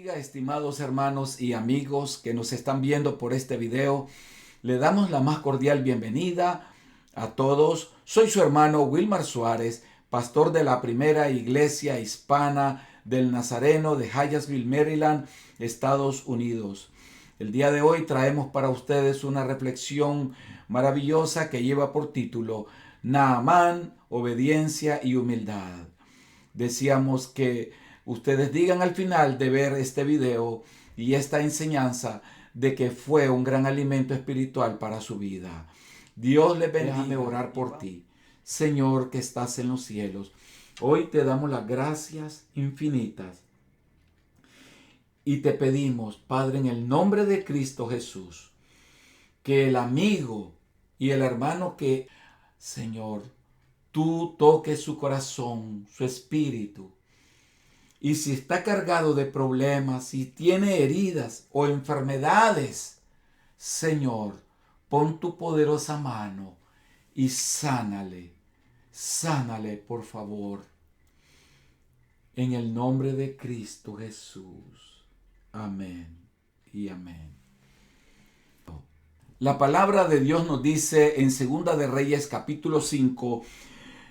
bendiga, estimados hermanos y amigos que nos están viendo por este video. Le damos la más cordial bienvenida a todos. Soy su hermano Wilmar Suárez, pastor de la primera iglesia hispana del Nazareno de Hyattsville, Maryland, Estados Unidos. El día de hoy traemos para ustedes una reflexión maravillosa que lleva por título Naamán, obediencia y humildad. Decíamos que ustedes digan al final de ver este video y esta enseñanza de que fue un gran alimento espiritual para su vida. Dios les bendiga. Déjame orar por ti. Señor que estás en los cielos, hoy te damos las gracias infinitas y te pedimos, Padre, en el nombre de Cristo Jesús, que el amigo y el hermano Señor, tú toques su corazón, su espíritu. Y si está cargado de problemas, si tiene heridas o enfermedades, Señor, pon tu poderosa mano y sánale. Sánale, por favor. En el nombre de Cristo Jesús. Amén y amén. La palabra de Dios nos dice en Segunda de Reyes capítulo 5,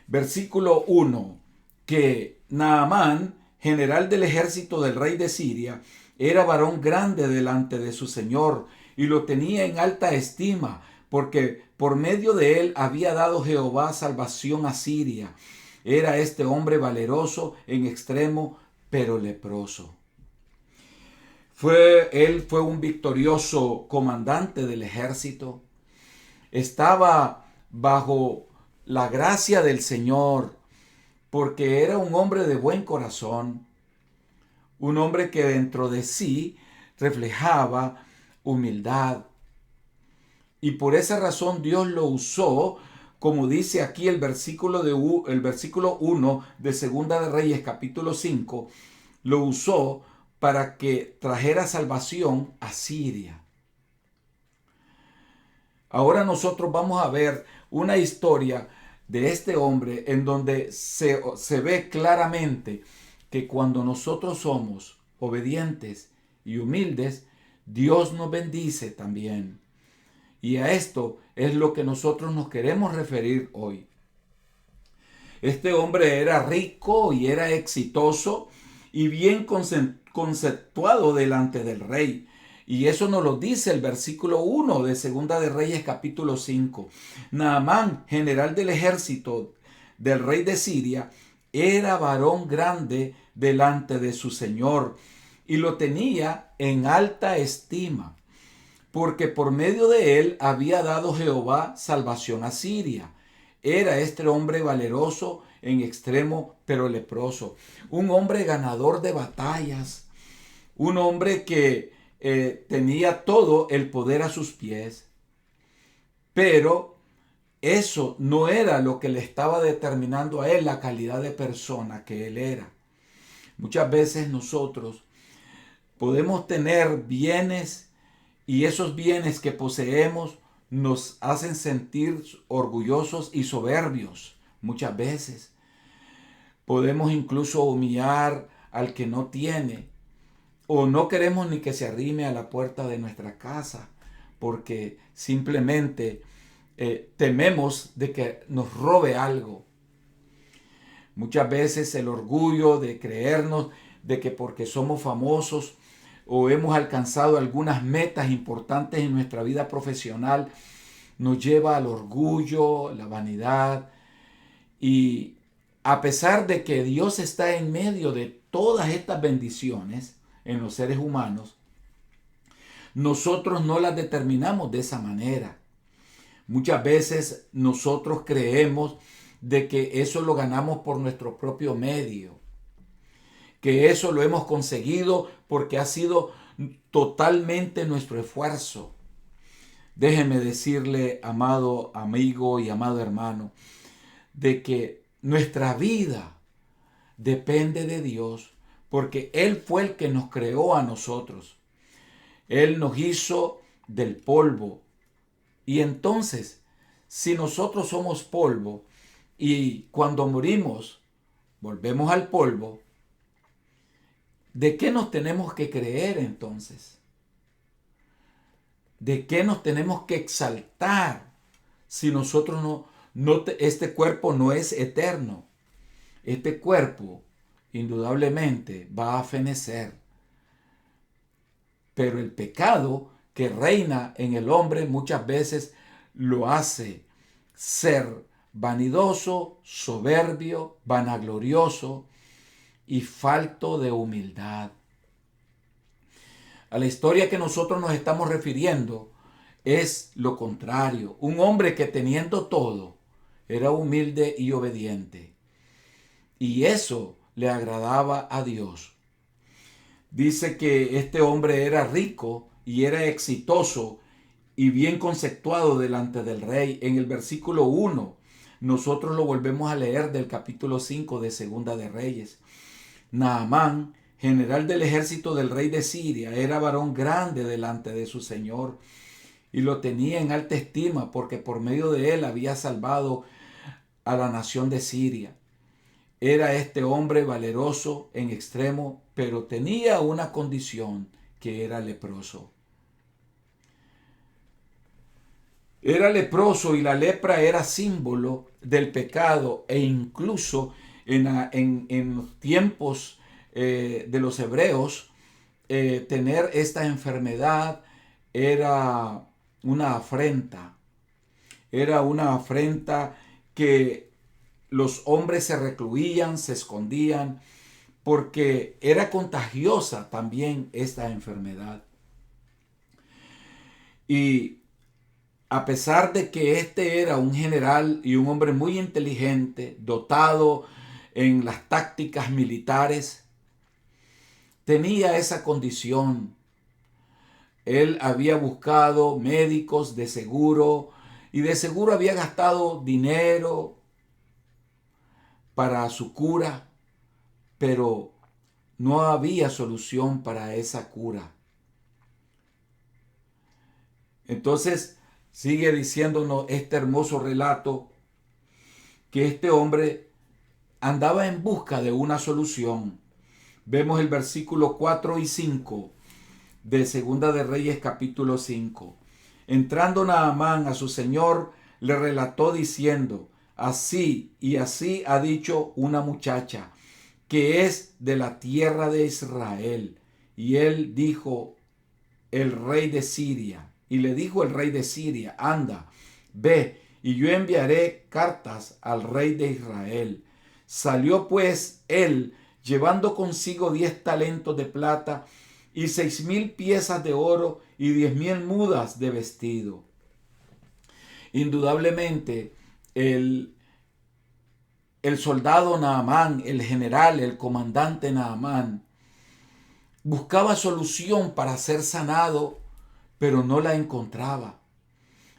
versículo 1, que Naamán, general del ejército del rey de Siria, era varón grande delante de su señor y lo tenía en alta estima, porque por medio de él había dado Jehová salvación a Siria. Era este hombre valeroso en extremo, pero leproso. Él fue un victorioso comandante del ejército. Estaba bajo la gracia del Señor, porque era un hombre de buen corazón, un hombre que dentro de sí reflejaba humildad. Y por esa razón Dios lo usó, como dice aquí el versículo 1 de Segunda de Reyes capítulo 5, lo usó para que trajera salvación a Siria. Ahora nosotros vamos a ver una historia de este hombre en donde se ve claramente que cuando nosotros somos obedientes y humildes, Dios nos bendice también. Y a esto es lo que nosotros nos queremos referir hoy. Este hombre era rico y era exitoso y bien conceptuado delante del rey. Y eso nos lo dice el versículo 1 de Segunda de Reyes capítulo 5. Naamán, general del ejército del rey de Siria, era varón grande delante de su señor y lo tenía en alta estima, porque por medio de él había dado Jehová salvación a Siria. Era este hombre valeroso en extremo, pero leproso. Un hombre ganador de batallas. Un hombre que tenía todo el poder a sus pies, pero eso no era lo que le estaba determinando a él la calidad de persona que él era. Muchas veces nosotros podemos tener bienes y esos bienes que poseemos nos hacen sentir orgullosos y soberbios. Muchas veces podemos incluso humillar al que no tiene. O no queremos ni que se arrime a la puerta de nuestra casa porque simplemente tememos de que nos robe algo. Muchas veces el orgullo de creernos de que porque somos famosos o hemos alcanzado algunas metas importantes en nuestra vida profesional nos lleva al orgullo, la vanidad. Y a pesar de que Dios está en medio de todas estas bendiciones en los seres humanos, nosotros no las determinamos de esa manera. Muchas veces nosotros creemos de que eso lo ganamos por nuestro propio medio, que eso lo hemos conseguido porque ha sido totalmente nuestro esfuerzo. Déjeme decirle, amado amigo y amado hermano, de que nuestra vida depende de Dios, porque Él fue el que nos creó a nosotros. Él nos hizo del polvo. Y entonces, si nosotros somos polvo y cuando morimos volvemos al polvo, ¿De qué nos tenemos que creer entonces? ¿De qué nos tenemos que exaltar si nosotros este cuerpo no es eterno? Este cuerpo indudablemente va a fenecer, pero el pecado que reina en el hombre muchas veces lo hace ser vanidoso, soberbio, vanaglorioso y falto de humildad. A la historia que nosotros nos estamos refiriendo es lo contrario. Un hombre que teniendo todo era humilde y obediente. Y eso le agradaba a Dios. Dice que este hombre era rico y era exitoso y bien conceptuado delante del rey. En el versículo 1, nosotros lo volvemos a leer del capítulo 5 de Segunda de Reyes. Naamán, general del ejército del rey de Siria, era varón grande delante de su señor y lo tenía en alta estima porque por medio de él había salvado a la nación de Siria. Era este hombre valeroso en extremo, pero tenía una condición, que era leproso. Era leproso y la lepra era símbolo del pecado e incluso en los tiempos de los hebreos, tener esta enfermedad era una afrenta. Era una afrenta que los hombres se recluían, se escondían, porque era contagiosa también esta enfermedad. Y a pesar de que este era un general y un hombre muy inteligente, dotado en las tácticas militares, tenía esa condición. Él había buscado médicos de seguro y de seguro había gastado dinero para su cura, pero no había solución para esa cura. Entonces sigue diciéndonos este hermoso relato que este hombre andaba en busca de una solución. Vemos el versículo 4 y 5 de Segunda de Reyes capítulo 5. Entrando Naamán a su señor, le relató diciendo: así y así ha dicho una muchacha que es de la tierra de Israel. Y él dijo el rey de Siria, y le dijo el rey de Siria: anda, ve, y yo enviaré cartas al rey de Israel. Salió pues él, llevando consigo 10 talentos de plata y 6,000 piezas de oro y 10,000 mudas de vestido. Indudablemente, el soldado Naamán, el general, el comandante Naamán, buscaba solución para ser sanado, pero no la encontraba.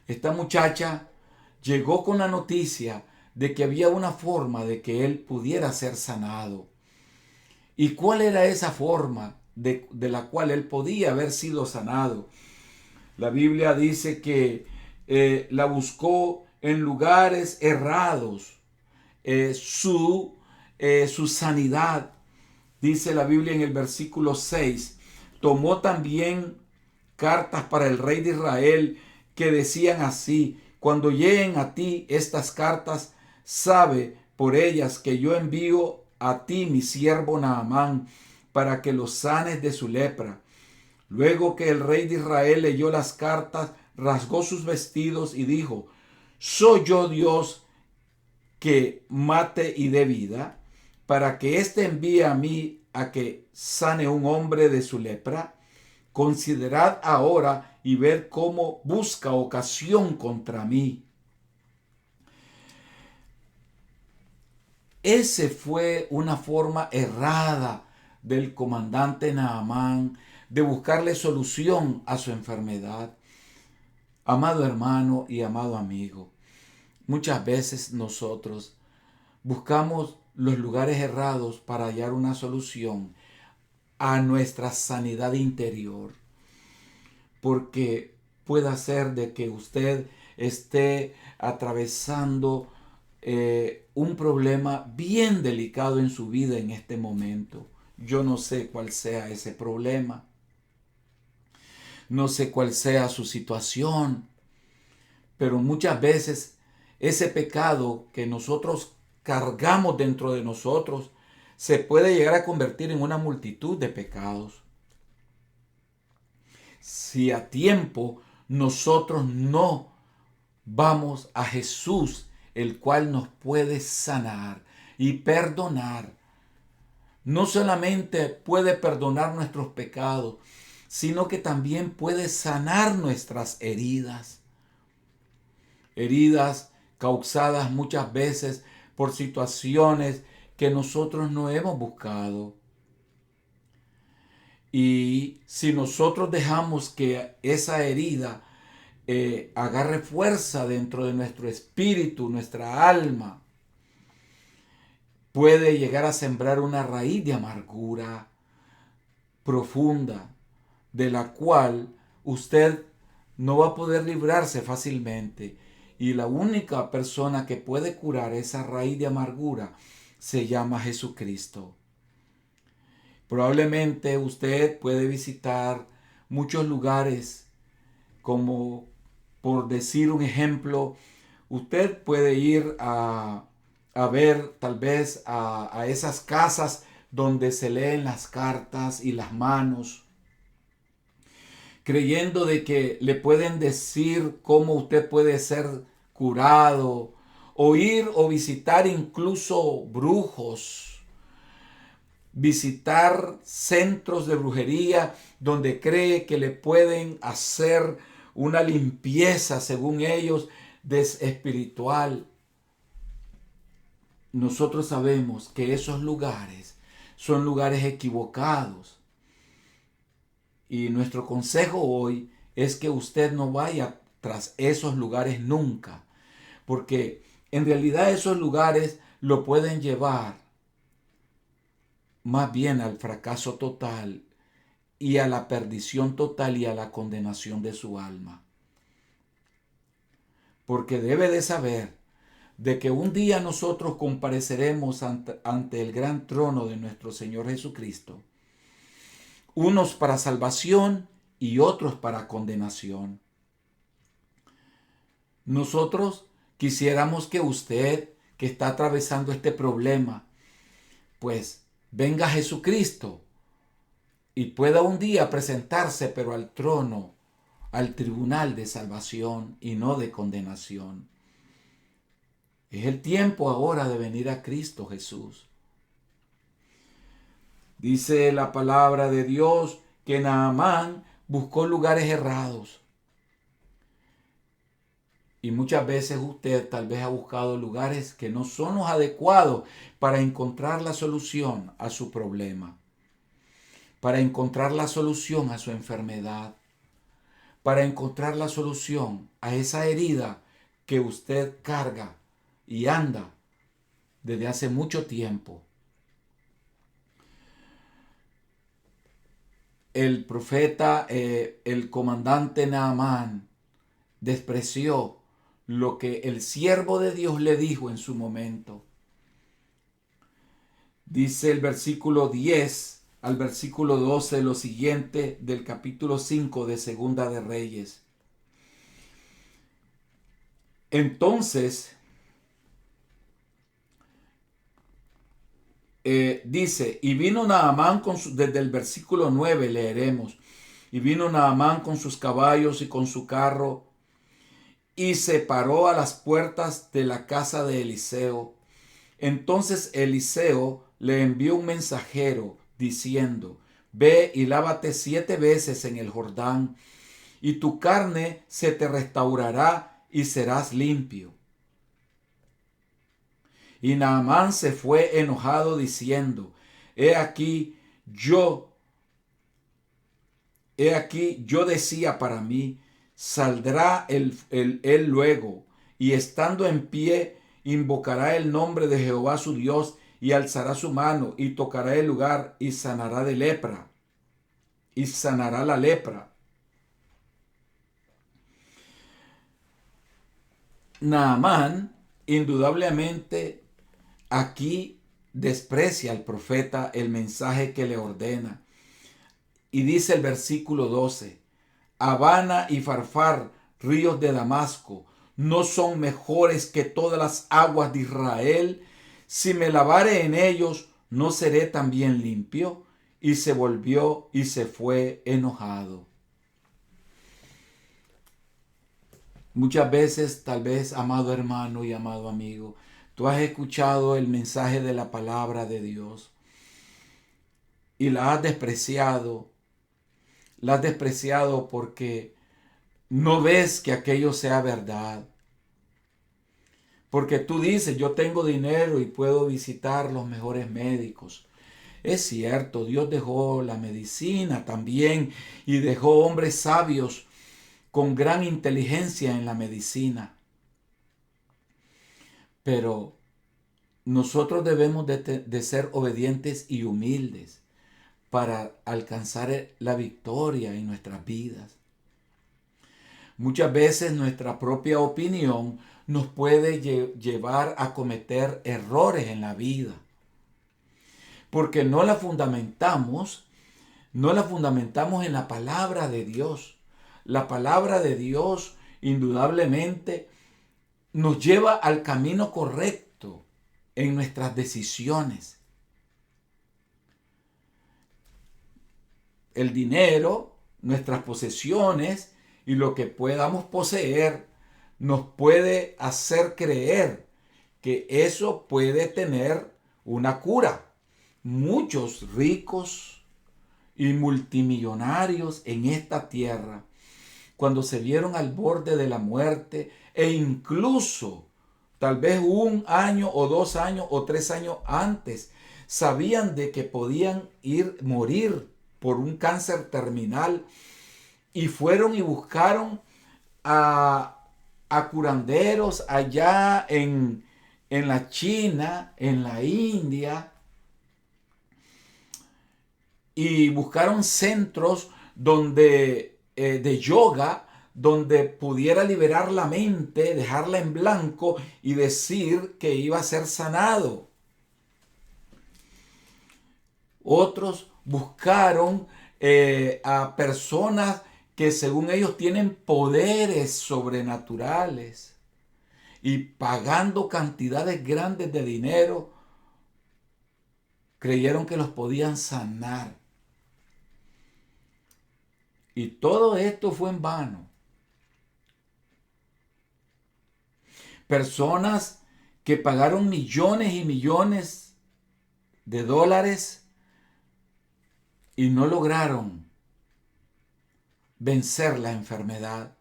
Esta muchacha llegó con la noticia de que había una forma de que él pudiera ser sanado. ¿Y cuál era esa forma de la cual él podía haber sido sanado? La Biblia dice que la buscó en lugares errados, su sanidad. Dice la Biblia en el versículo 6, tomó también cartas para el rey de Israel que decían así: cuando lleguen a ti estas cartas, sabe por ellas que yo envío a ti mi siervo Naamán para que lo sanes de su lepra. Luego que el rey de Israel leyó las cartas, rasgó sus vestidos y dijo: ¿soy yo Dios que mate y dé vida, para que éste envíe a mí a que sane un hombre de su lepra? Considerad ahora y ver cómo busca ocasión contra mí. Ese fue una forma errada del comandante Naamán de buscarle solución a su enfermedad. Amado hermano y amado amigo, muchas veces nosotros buscamos los lugares errados para hallar una solución a nuestra sanidad interior, porque puede ser de que usted esté atravesando un problema bien delicado en su vida en este momento. Yo no sé cuál sea ese problema. No sé cuál sea su situación. Pero muchas veces ese pecado que nosotros cargamos dentro de nosotros se puede llegar a convertir en una multitud de pecados. Si a tiempo nosotros no vamos a Jesús, el cual nos puede sanar y perdonar. No solamente puede perdonar nuestros pecados, sino que también puede sanar nuestras heridas. Heridas causadas muchas veces por situaciones que nosotros no hemos buscado. Y si nosotros dejamos que esa herida agarre fuerza dentro de nuestro espíritu, nuestra alma, puede llegar a sembrar una raíz de amargura profunda, de la cual usted no va a poder librarse fácilmente. Y la única persona que puede curar esa raíz de amargura se llama Jesucristo. Probablemente usted puede visitar muchos lugares, como por decir un ejemplo, usted puede ir a ver tal vez a esas casas donde se leen las cartas y las manos, creyendo de que le pueden decir cómo usted puede ser curado, o ir o visitar incluso brujos, visitar centros de brujería donde cree que le pueden hacer una limpieza, según ellos, espiritual. Nosotros sabemos que esos lugares son lugares equivocados. Y nuestro consejo hoy es que usted no vaya tras esos lugares nunca, porque en realidad esos lugares lo pueden llevar más bien al fracaso total y a la perdición total y a la condenación de su alma. Porque debe de saber de que un día nosotros compareceremos ante el gran trono de nuestro Señor Jesucristo, unos para salvación y otros para condenación. Nosotros quisiéramos que usted, que está atravesando este problema, pues venga a Jesucristo y pueda un día presentarse, pero al trono, al tribunal de salvación y no de condenación. Es el tiempo ahora de venir a Cristo Jesús. Dice la palabra de Dios que Naamán buscó lugares errados. Y muchas veces usted tal vez ha buscado lugares que no son los adecuados para encontrar la solución a su problema, para encontrar la solución a su enfermedad, para encontrar la solución a esa herida que usted carga y anda desde hace mucho tiempo. El profeta, el comandante Naamán, despreció lo que el siervo de Dios le dijo en su momento. Dice el versículo 10 al versículo 12 lo siguiente del capítulo 5 de Segunda de Reyes. Entonces, dice, y vino Naamán desde el versículo 9 leeremos, y vino Naamán con sus caballos y con su carro, y se paró a las puertas de la casa de Eliseo. Entonces Eliseo le envió un mensajero diciendo, ve y lávate 7 veces en el Jordán, y tu carne se te restaurará y serás limpio. Y Naamán se fue enojado diciendo, he aquí yo decía para mí, saldrá él luego, y estando en pie, invocará el nombre de Jehová su Dios, y alzará su mano, y tocará el lugar, y sanará de lepra, y sanará la lepra. Naamán, indudablemente, aquí desprecia al profeta el mensaje que le ordena. Y dice el versículo 12, Habana y Farfar, ríos de Damasco, ¿no son mejores que todas las aguas de Israel? Si me lavare en ellos, ¿no seré también limpio? Y se volvió y se fue enojado. Muchas veces, tal vez, amado hermano y amado amigo, tú has escuchado el mensaje de la palabra de Dios y la has despreciado. La has despreciado porque no ves que aquello sea verdad. Porque tú dices, yo tengo dinero y puedo visitar los mejores médicos. Es cierto, Dios dejó la medicina también y dejó hombres sabios con gran inteligencia en la medicina. Pero nosotros debemos de ser obedientes y humildes para alcanzar la victoria en nuestras vidas. Muchas veces nuestra propia opinión nos puede llevar a cometer errores en la vida, porque no la fundamentamos en la palabra de Dios. La palabra de Dios indudablemente nos lleva al camino correcto en nuestras decisiones. El dinero, nuestras posesiones y lo que podamos poseer nos puede hacer creer que eso puede tener una cura. Muchos ricos y multimillonarios en esta tierra, cuando se vieron al borde de la muerte e incluso tal vez 1 año o 2 años o 3 años antes, sabían de que podían morir por un cáncer terminal y fueron y buscaron a curanderos allá en la China, en la India, y buscaron centros donde de yoga, donde pudiera liberar la mente, dejarla en blanco y decir que iba a ser sanado. Otros buscaron a personas que según ellos tienen poderes sobrenaturales y pagando cantidades grandes de dinero, creyeron que los podían sanar. Y todo esto fue en vano. Personas que pagaron millones y millones de dólares y no lograron vencer la enfermedad.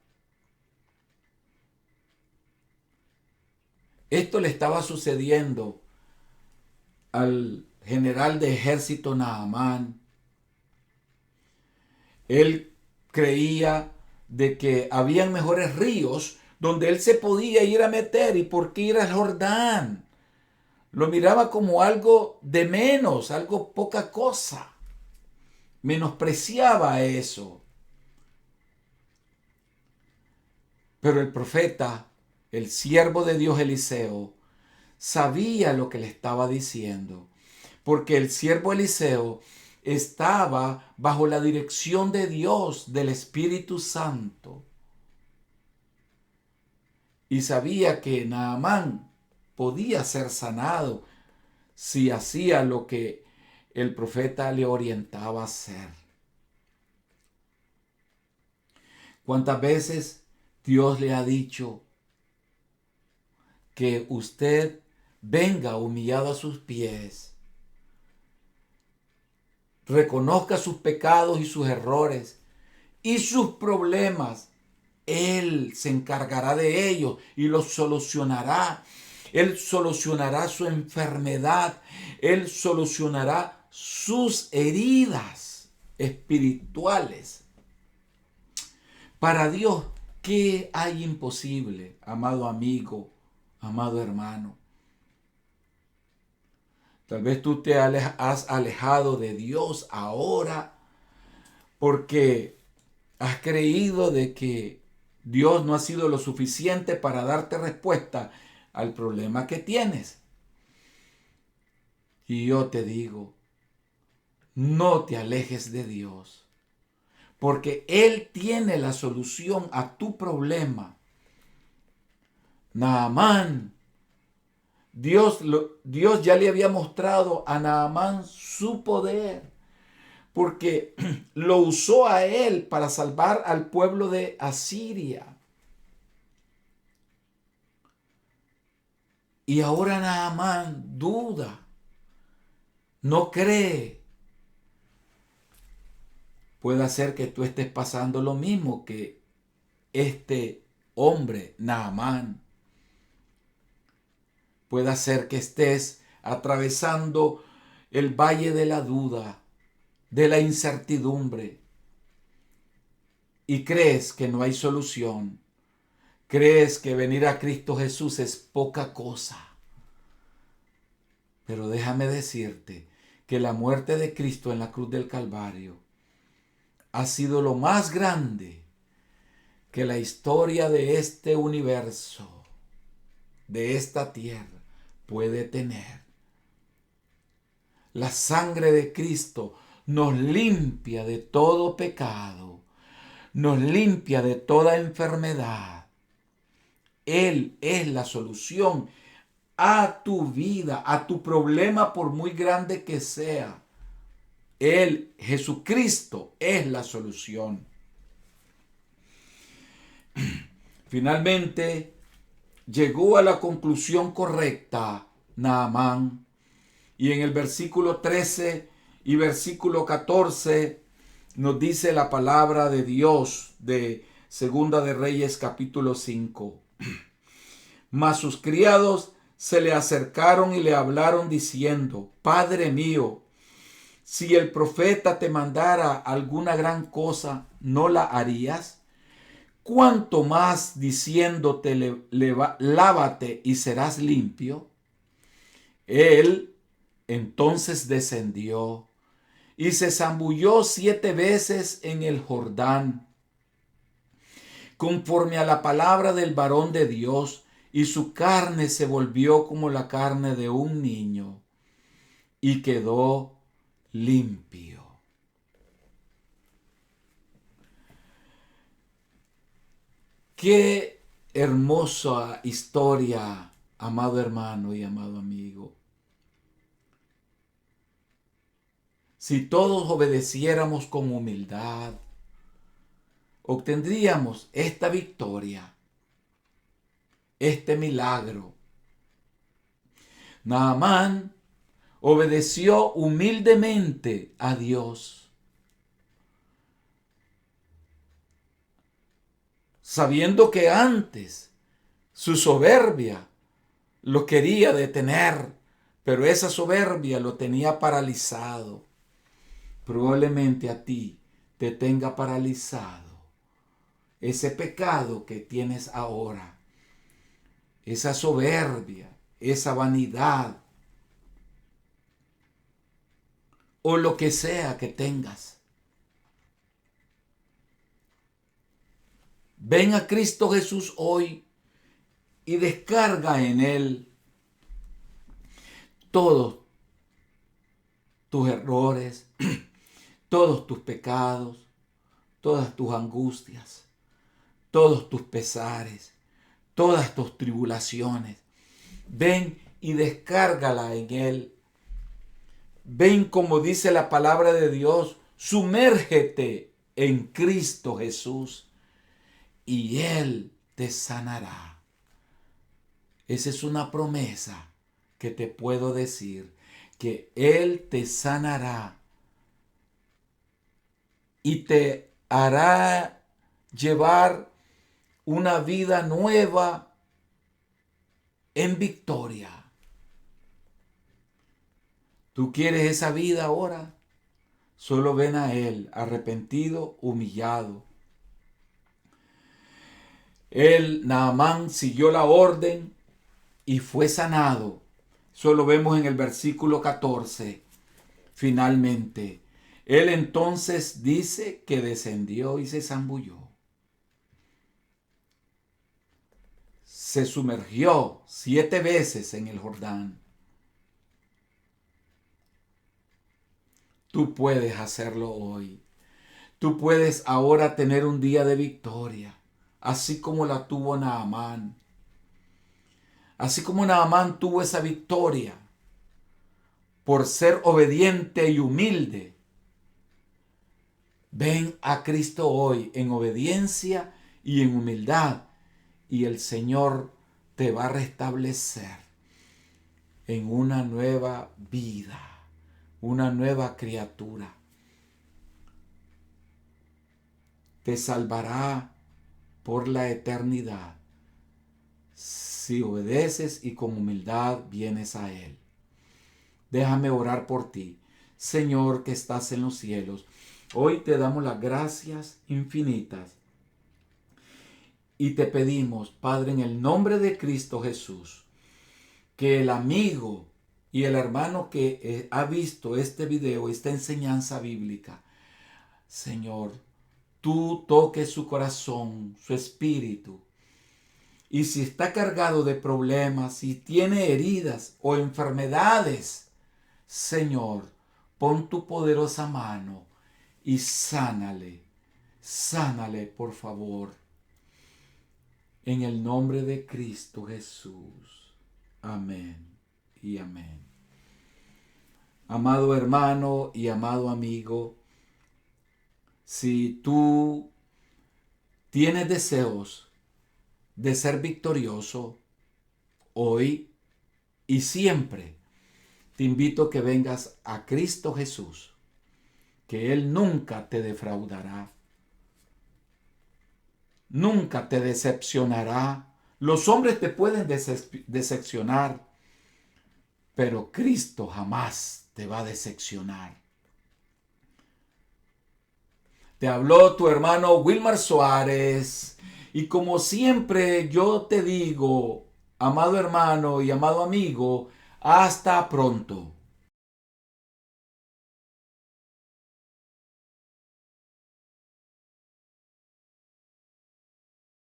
Esto le estaba sucediendo al general de ejército Naamán. Él creía de que habían mejores ríos donde él se podía ir a meter. ¿Y por qué ir al Jordán? Lo miraba como algo de menos, algo poca cosa. Menospreciaba eso. Pero el profeta, el siervo de Dios Eliseo, sabía lo que le estaba diciendo, porque el siervo Eliseo estaba bajo la dirección de Dios, del Espíritu Santo, y sabía que Naamán podía ser sanado si hacía lo que el profeta le orientaba a hacer. ¿Cuántas veces Dios le ha dicho que usted venga humillado a sus pies, reconozca sus pecados y sus errores y sus problemas? Él se encargará de ellos y los solucionará. Él solucionará su enfermedad. Él solucionará sus heridas espirituales. Para Dios, ¿qué hay imposible, amado amigo, amado hermano? Tal vez tú te has alejado de Dios ahora porque has creído de que Dios no ha sido lo suficiente para darte respuesta al problema que tienes. Y yo te digo, no te alejes de Dios, porque Él tiene la solución a tu problema. Naamán, Dios ya le había mostrado a Naamán su poder, porque lo usó a él para salvar al pueblo de Asiria. Y ahora Naamán duda, no cree. Puede ser que tú estés pasando lo mismo que este hombre, Naamán. Puede ser que estés atravesando el valle de la duda, de la incertidumbre, y crees que no hay solución. Crees que venir a Cristo Jesús es poca cosa. Pero déjame decirte que la muerte de Cristo en la cruz del Calvario ha sido lo más grande que la historia de este universo, de esta tierra, puede tener. La sangre de Cristo nos limpia de todo pecado, nos limpia de toda enfermedad. Él es la solución a tu vida, a tu problema, por muy grande que sea. Él, Jesucristo, es la solución. Finalmente, llegó a la conclusión correcta Naamán. Y en el versículo 13 y versículo 14 nos dice la palabra de Dios de Segunda de Reyes capítulo 5. Mas sus criados se le acercaron y le hablaron diciendo: Padre mío, si el profeta te mandara alguna gran cosa, ¿no la harías? ¿Cuánto más diciéndote lávate y serás limpio? Él entonces descendió y se zambulló 7 veces en el Jordán, conforme a la palabra del varón de Dios, y su carne se volvió como la carne de un niño, y quedó limpio. Qué hermosa historia, amado hermano y amado amigo. Si todos obedeciéramos con humildad, obtendríamos esta victoria, este milagro. Naamán obedeció humildemente a Dios, sabiendo que antes su soberbia lo quería detener, pero esa soberbia lo tenía paralizado. Probablemente a ti te tenga paralizado ese pecado que tienes ahora, esa soberbia, esa vanidad, o lo que sea que tengas. Ven a Cristo Jesús hoy y descarga en Él todos tus errores, todos tus pecados, todas tus angustias, todos tus pesares, todas tus tribulaciones. Ven y descárgala en Él. Ven, como dice la palabra de Dios, sumérgete en Cristo Jesús y Él te sanará. Esa es una promesa que te puedo decir, que Él te sanará y te hará llevar una vida nueva en victoria. ¿Tú quieres esa vida ahora? Solo ven a Él, arrepentido, humillado. Él, Naamán, siguió la orden y fue sanado. Eso lo vemos en el versículo 14. Finalmente, él entonces dice que descendió y se zambulló. Se sumergió 7 veces en el Jordán. Tú puedes hacerlo hoy. Tú puedes ahora tener un día de victoria, así como la tuvo Naamán. Así como Naamán tuvo esa victoria por ser obediente y humilde. Ven a Cristo hoy en obediencia y en humildad, y el Señor te va a restablecer en una nueva vida, una nueva criatura. Te salvará por la eternidad si obedeces y con humildad vienes a Él. Déjame orar por ti. Señor que estás en los cielos, hoy te damos las gracias infinitas y te pedimos, Padre, en el nombre de Cristo Jesús, que el amigo y el hermano que ha visto este video, esta enseñanza bíblica, Señor, tú toques su corazón, su espíritu. Y si está cargado de problemas, si tiene heridas o enfermedades, Señor, pon tu poderosa mano y sánale. Sánale, por favor. En el nombre de Cristo Jesús. Amén y amén. Amado hermano y amado amigo, si tú tienes deseos de ser victorioso hoy y siempre, te invito a que vengas a Cristo Jesús, que Él nunca te defraudará, nunca te decepcionará. Los hombres te pueden decepcionar, pero Cristo jamás te va a decepcionar. Te habló tu hermano Wilmar Suárez, y como siempre yo te digo, amado hermano y amado amigo, hasta pronto.